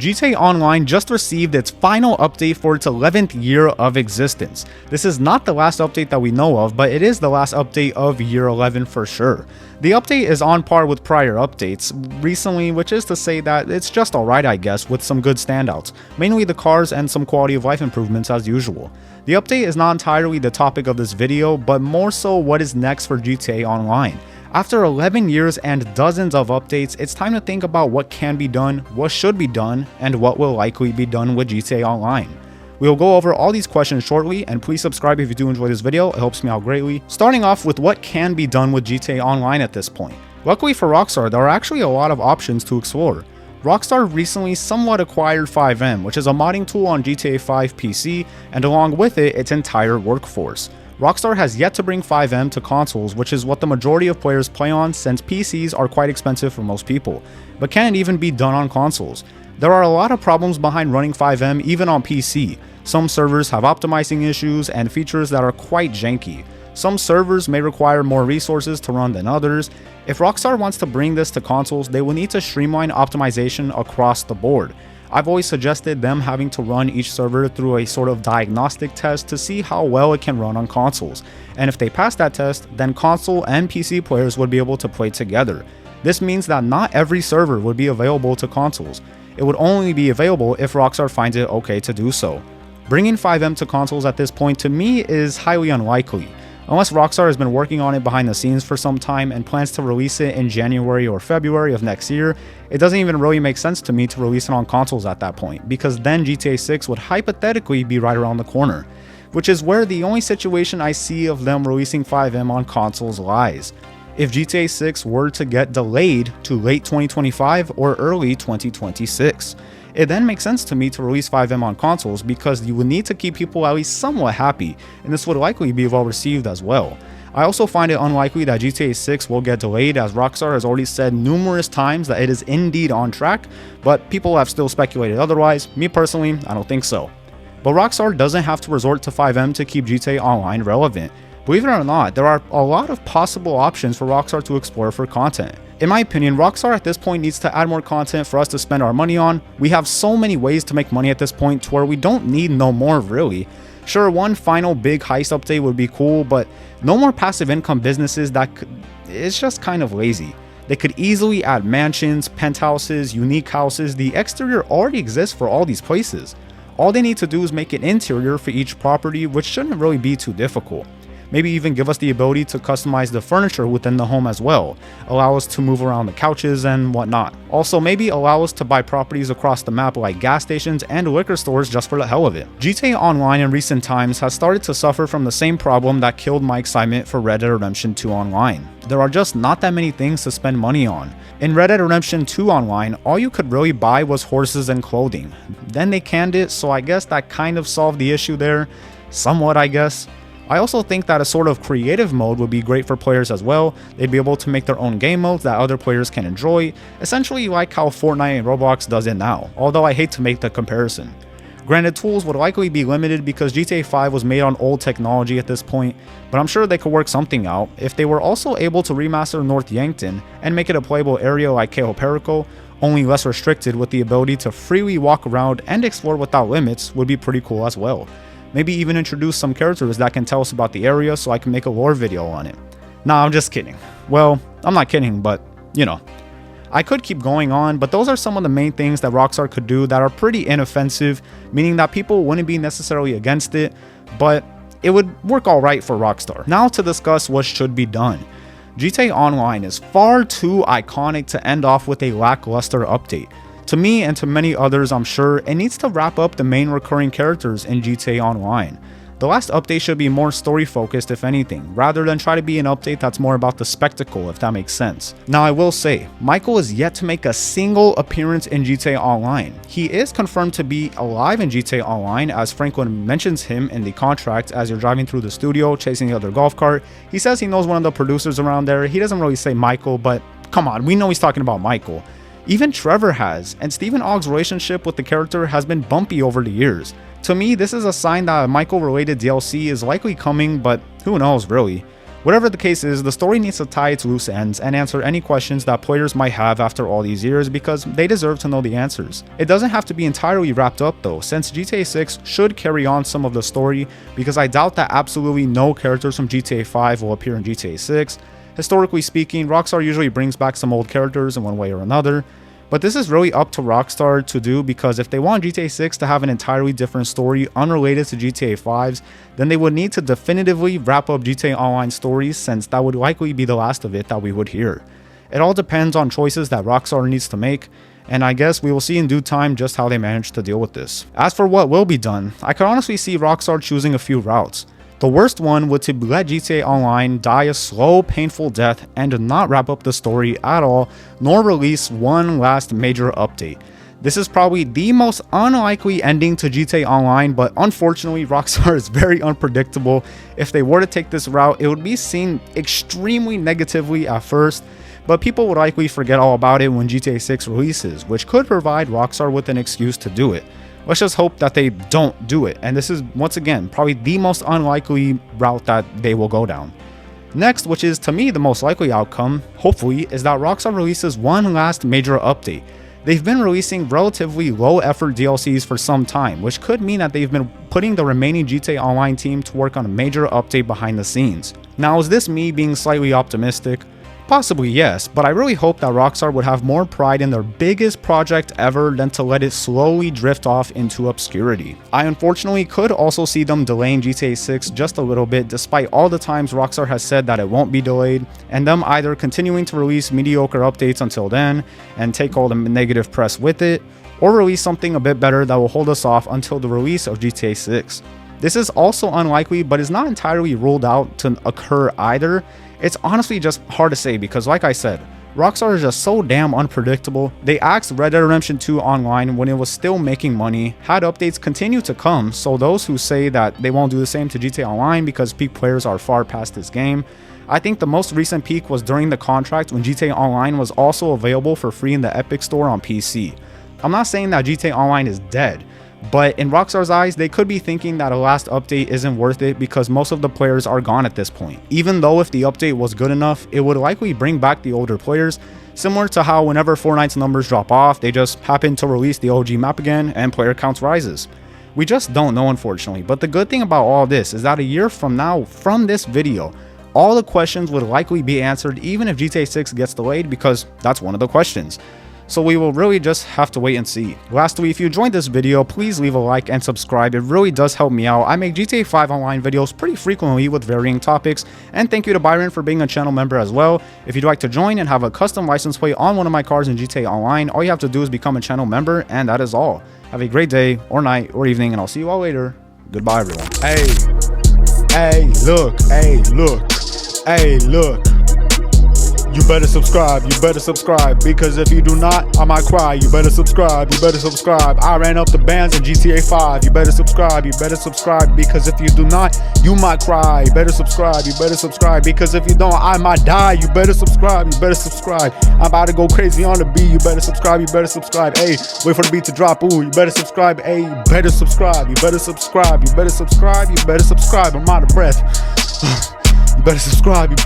GTA Online just received its final update for its 11th year of existence. This is not the last update that we know of, but it is the last update of year 11 for sure. The update is on par with prior updates recently, which is to say that it's just alright I guess, with some good standouts, mainly the cars and some quality of life improvements as usual. The update is not entirely the topic of this video, but more so what is next for GTA Online. After 11 years and dozens of updates, it's time to think about what can be done, what should be done, and what will likely be done with GTA Online. We will go over all these questions shortly, and please subscribe if you do enjoy this video, it helps me out greatly. Starting off with what can be done with GTA Online at this point. Luckily for Rockstar, there are actually a lot of options to explore. Rockstar recently somewhat acquired 5M, which is a modding tool on GTA 5 PC, and along with it, its entire workforce. Rockstar has yet to bring 5M to consoles, which is what the majority of players play on since PCs are quite expensive for most people. But can it even be done on consoles? There are a lot of problems behind running 5M even on PC. Some servers have optimizing issues and features that are quite janky. Some servers may require more resources to run than others. If Rockstar wants to bring this to consoles, they will need to streamline optimization across the board. I've always suggested them having to run each server through a sort of diagnostic test to see how well it can run on consoles, and if they pass that test, then console and PC players would be able to play together. This means that not every server would be available to consoles. It would only be available if Rockstar finds it okay to do so. Bringing 5M to consoles at this point to me is highly unlikely. Unless Rockstar has been working on it behind the scenes for some time and plans to release it in January or February of next year, it doesn't even really make sense to me to release it on consoles at that point, because then GTA 6 would hypothetically be right around the corner, which is where the only situation I see of them releasing 5M on consoles lies. If GTA 6 were to get delayed to late 2025 or early 2026. It then makes sense to me to release 5M on consoles because you would need to keep people at least somewhat happy, and this would likely be well received as well. I also find it unlikely that GTA 6 will get delayed, as Rockstar has already said numerous times that it is indeed on track, but people have still speculated otherwise. Me personally, I don't think so. But Rockstar doesn't have to resort to 5M to keep GTA Online relevant. Believe it or not, there are a lot of possible options for Rockstar to explore for content. In my opinion, Rockstar at this point needs to add more content for us to spend our money on. We have so many ways to make money at this point to where we don't need no more really. Sure, one final big heist update would be cool, but no more passive income businesses it's just kind of lazy. They could easily add mansions, penthouses, unique houses. The exterior already exists for all these places. All they need to do is make an interior for each property, which shouldn't really be too difficult. Maybe even give us the ability to customize the furniture within the home as well, allow us to move around the couches and whatnot. Also, maybe allow us to buy properties across the map like gas stations and liquor stores just for the hell of it. GTA Online in recent times has started to suffer from the same problem that killed my excitement for Red Dead Redemption 2 Online. There are just not that many things to spend money on. In Red Dead Redemption 2 Online, all you could really buy was horses and clothing. Then they canned it, so I guess that kind of solved the issue there. Somewhat, I guess. I also think that a sort of creative mode would be great for players as well. They'd be able to make their own game modes that other players can enjoy, essentially like how Fortnite and Roblox does it now, although I hate to make the comparison. Granted, tools would likely be limited because GTA 5 was made on old technology at this point, but I'm sure they could work something out. If they were also able to remaster North Yankton and make it a playable area like Cayo Perico, only less restricted with the ability to freely walk around and explore without limits, would be pretty cool as well. Maybe even introduce some characters that can tell us about the area so I can make a lore video on it. Nah, I'm just kidding. Well, I'm not kidding, but you know. I could keep going on, but those are some of the main things that Rockstar could do that are pretty inoffensive, meaning that people wouldn't be necessarily against it, but it would work alright for Rockstar. Now to discuss what should be done. GTA Online is far too iconic to end off with a lackluster update. To me and to many others, I'm sure, it needs to wrap up the main recurring characters in GTA Online. The last update should be more story focused if anything, rather than try to be an update that's more about the spectacle, if that makes sense. Now I will say, Michael is yet to make a single appearance in GTA Online. He is confirmed to be alive in GTA Online, as Franklin mentions him in the contract as you're driving through the studio chasing the other golf cart. He says he knows one of the producers around there. He doesn't really say Michael, but come on, we know he's talking about Michael. Even Trevor has, and Stephen Ogg's relationship with the character has been bumpy over the years. To me, this is a sign that a Michael-related DLC is likely coming, but who knows really. Whatever the case is, the story needs to tie its loose ends and answer any questions that players might have after all these years because they deserve to know the answers. It doesn't have to be entirely wrapped up though, since GTA 6 should carry on some of the story because I doubt that absolutely no characters from GTA 5 will appear in GTA 6. Historically speaking, Rockstar usually brings back some old characters in one way or another. But this is really up to Rockstar to do because if they want GTA 6 to have an entirely different story unrelated to GTA 5's, then they would need to definitively wrap up GTA Online stories since that would likely be the last of it that we would hear. It all depends on choices that Rockstar needs to make, and I guess we will see in due time just how they manage to deal with this. As for what will be done, I could honestly see Rockstar choosing a few routes. The worst one would to let GTA Online die a slow, painful death and not wrap up the story at all, nor release one last major update. This is probably the most unlikely ending to GTA Online, but unfortunately Rockstar is very unpredictable. If they were to take this route, it would be seen extremely negatively at first, but people would likely forget all about it when GTA 6 releases, which could provide Rockstar with an excuse to do it. Let's just hope that they don't do it, and this is once again probably the most unlikely route that they will go down. Next, which is to me the most likely outcome, hopefully, is that Rockstar releases one last major update. They've been releasing relatively low effort DLCs for some time, which could mean that they've been putting the remaining GTA Online team to work on a major update behind the scenes. Now, is this me being slightly optimistic? Possibly yes, but I really hope that Rockstar would have more pride in their biggest project ever than to let it slowly drift off into obscurity. I unfortunately could also see them delaying GTA 6 just a little bit despite all the times Rockstar has said that it won't be delayed, and them either continuing to release mediocre updates until then and take all the negative press with it, or release something a bit better that will hold us off until the release of GTA 6. This is also unlikely, but is not entirely ruled out to occur either. It's honestly just hard to say because, like I said, Rockstar is just so damn unpredictable. They axed Red Dead Redemption 2 Online when it was still making money, had updates continue to come, so those who say that they won't do the same to GTA Online because peak players are far past this game, I think the most recent peak was during the contract when GTA Online was also available for free in the Epic Store on PC. I'm not saying that GTA Online is dead, but in Rockstar's eyes, they could be thinking that a last update isn't worth it because most of the players are gone at this point. Even though if the update was good enough, it would likely bring back the older players, similar to how whenever Fortnite's numbers drop off, they just happen to release the OG map again and player counts rises. We just don't know, unfortunately, but the good thing about all this is that a year from now, from this video, all the questions would likely be answered even if GTA 6 gets delayed because that's one of the questions. So we will really just have to wait and see. Lastly, if you enjoyed this video, please leave a like and subscribe. It really does help me out. I make GTA 5 Online videos pretty frequently with varying topics, and thank you to Byron for being a channel member as well. If you'd like to join and have a custom license plate on one of my cars in GTA Online, all you have to do is become a channel member, and that is all. Have a great day, or night, or evening, and I'll see you all later. Goodbye, everyone. Hey, look, hey, look. You better subscribe, because if you do not, I might cry. You better subscribe, I ran up the bands in GTA 5. You better subscribe, because if you do not, you might cry. You better subscribe, because if you don't, I might die. You better subscribe, I'm about to go crazy on the beat. You better subscribe, hey, wait for the beat to drop, ooh, you better subscribe, hey, you better subscribe, I'm out of breath. You better subscribe,